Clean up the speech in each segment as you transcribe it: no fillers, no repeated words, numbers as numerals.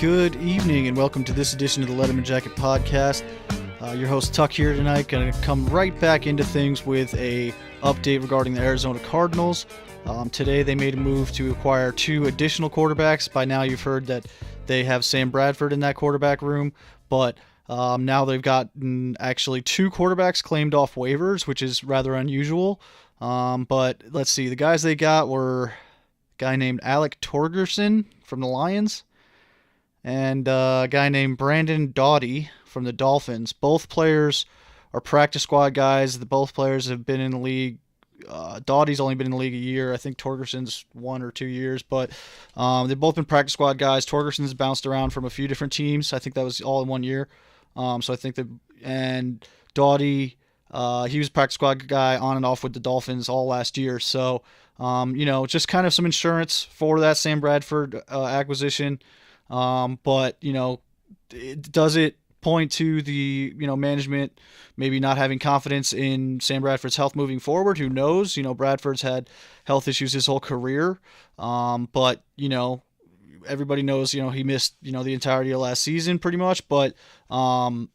Good evening and welcome to this edition of the Letterman Jacket Podcast. Your host Tuck here tonight, going to come right back into things with a update regarding the Arizona Cardinals. Today they made a move to acquire 2 additional quarterbacks. By now you've heard that they have Sam Bradford in that quarterback room, but now they've got actually 2 quarterbacks claimed off waivers, which is rather unusual. But let's see, the guys they got were a guy named Alek Torgersen from the Lions and a guy named Brandon Doughty from the Dolphins. Both players are practice squad guys. Both players have been in the league. Doughty's only been in the league a year. I think Torgersen's 1 or 2 years, but they've both been practice squad guys. Torgersen's bounced around from a few different teams. I think that was all in 1 year. So I think that, and Doughty, he was a practice squad guy on and off with the Dolphins all last year. So, just kind of some insurance for that Sam Bradford acquisition. But, does it point to the, management maybe not having confidence in Sam Bradford's health moving forward? Who knows? Bradford's had health issues his whole career. But, everybody knows, he missed, the entirety of last season pretty much. But, and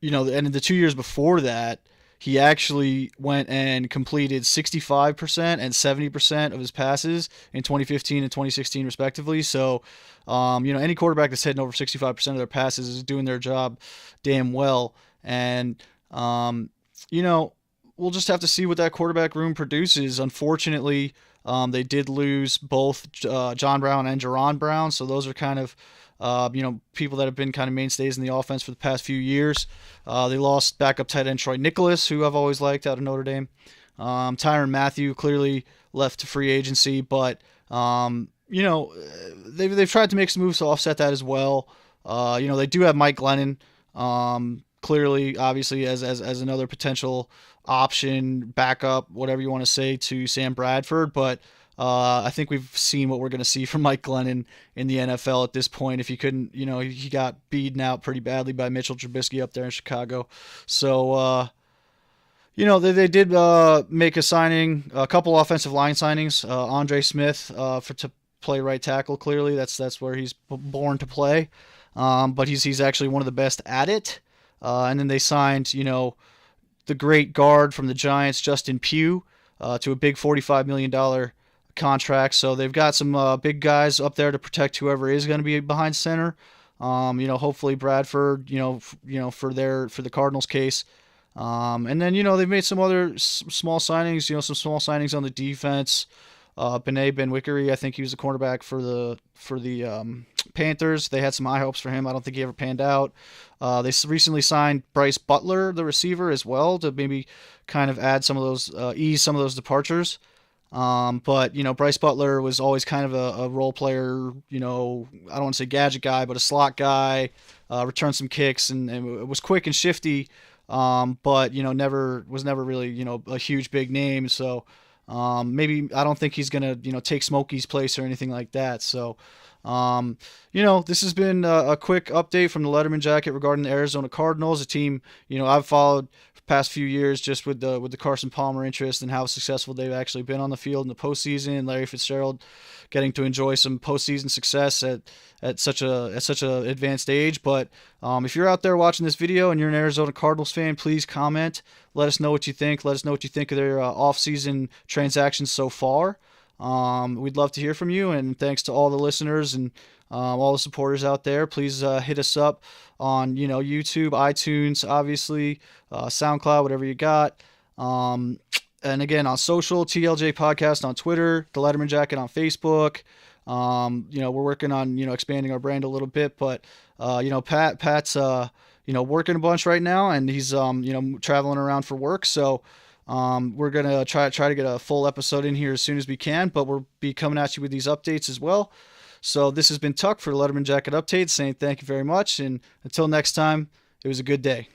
in the 2 years before that, he actually went and completed 65% and 70% of his passes in 2015 and 2016 respectively. So, any quarterback that's hitting over 65% of their passes is doing their job damn well. And, we'll just have to see what that quarterback room produces. Unfortunately, they did lose both John Brown and Jaron Brown. So those are kind of, people that have been kind of mainstays in the offense for the past few years. They lost backup tight end Troy Nicholas, who I've always liked out of Notre Dame. Tyrann Mathieu clearly left to free agency, but, they've tried to make some moves to offset that as well. They do have Mike Glennon, clearly, obviously, as another potential option, backup, whatever you want to say, to Sam Bradford, but I think we've seen what we're going to see from Mike Glennon in the NFL at this point. If he couldn't, he got beaten out pretty badly by Mitchell Trubisky up there in Chicago. So, they did make a signing, a couple offensive line signings. Andre Smith to play right tackle. Clearly, that's where he's born to play. But he's actually one of the best at it. And then they signed, the great guard from the Giants, Justin Pugh, to a big $45 million contract. So they've got some big guys up there to protect whoever is going to be behind center. Hopefully Bradford, for the Cardinals case. And then, they've made some other small signings, some small signings on the defense. Benet Ben-Wickery, I think he was the cornerback for the Panthers. They had some high hopes for him. I don't think he ever panned out. They recently signed Bryce Butler, the receiver, as well, to maybe kind of add some of those, ease some of those departures. But, Bryce Butler was always kind of a role player, I don't want to say gadget guy, but a slot guy, returned some kicks and was quick and shifty. But, never really, a huge big name. So, maybe I don't think he's going to, take Smokey's place or anything like that. So, this has been a quick update from the Letterman Jacket regarding the Arizona Cardinals, a team, I've followed for the past few years just with the Carson Palmer interest and how successful they've actually been on the field in the postseason. Larry Fitzgerald getting to enjoy some postseason success at such a advanced age. But if you're out there watching this video and you're an Arizona Cardinals fan, please comment. Let us know what you think. Let us know what you think of their off-season transactions so far. We'd love to hear from you, and thanks to all the listeners and all the supporters out there. Please hit us up on YouTube, iTunes, obviously, SoundCloud, whatever you got. And again, on social, TLJ Podcast on Twitter, the Letterman Jacket on Facebook. We're working on expanding our brand a little bit, but Pat's working a bunch right now, and he's traveling around for work, so. We're going to try to get a full episode in here as soon as we can, but we'll be coming at you with these updates as well. So this has been Tuck for Letterman Jacket Updates, saying thank you very much, and until next time, it was a good day.